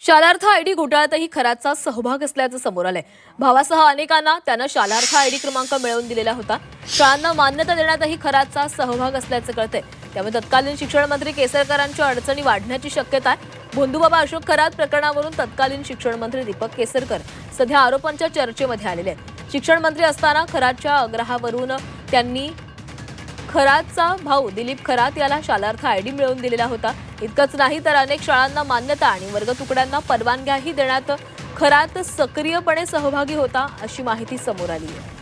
Shalarth ID घोटाळ्यातही खराचा सहभाग असल्याचं समोर आलंय। भावासह अनेकांना त्यानं शालार्थ आयडी क्रमांक मिळवून दिलेला होता। शाळांना मान्यता देण्यातही खराचा सहभाग असल्याचं कळतंय। त्यामुळे तत्कालीन शिक्षण मंत्री केसरकरांच्या अडचणी वाढण्याची शक्यता आहे। भोंदूबाबा अशोक खरात प्रकरणावरून तत्कालीन शिक्षण मंत्री दीपक केसरकर सध्या आरोपांच्या चर्चेमध्ये आलेले आहेत। शिक्षण मंत्री असताना खराच्या आग्रहावरून त्यांनी खरातचा भाऊ दिलीप खरात याला शालार्थ आयडी मिळवून दिलेला होता। इतकंच नाही तर अनेक शाळांना मान्यता आणि वर्ग तुकड्यांना परवानग्याही देण्यात खरात सक्रियपणे सहभागी होता, अशी माहिती समोर आली आहे।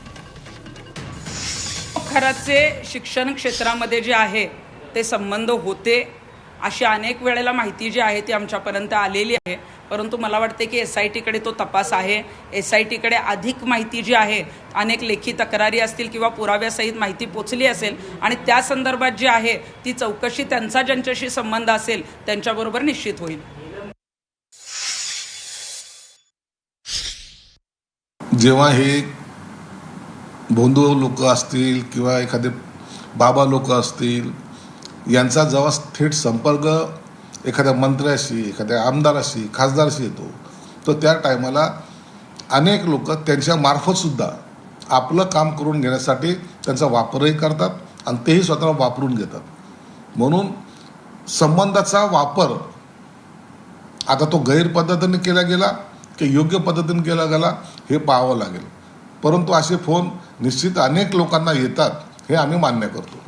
खराचे शिक्षण क्षेत्रामध्ये जे आहे ते संबंध होते अशी अनेक वेळेला माहिती जी आहे ती आमच्यापर्यंत आलेली आहे। परंतु मला वाटते की SITकडे तो तपास आहे। SITकडे अधिक माहिती जी आहे, अनेक लेखी तक्रारी असतील किंवा पुराव्यासहित माहिती पोचली असेल आणि त्या संदर्भात जी आहे ती चौकशी त्यांचा ज्यांच्याशी संबंध असेल त्यांच्याबरोबर निश्चित होईल। जेव्हा हे भोंदू लोक असतील किंवा एखादे बाबा लोक असतील, यांचा जेव्हा थेट संपर्क एखाद्या मंत्र्याशी, एखाद्या आमदाराशी, खासदाराशी येतो, तर त्या टायमाला अनेक लोक त्यांच्या मार्फतसुद्धा आपलं काम करून घेण्यासाठी त्यांचा वापरही करतात आणि तेही स्वतःला वापरून घेतात। म्हणून संबंधाचा वापर आता तो गैरपद्धतीने केला गेला की योग्य पद्धतीने केला गेला हे पाहावं लागेल। परंतु असे फोन निश्चित अनेक लोकांना येतात, हे आम्ही मान्य करतो।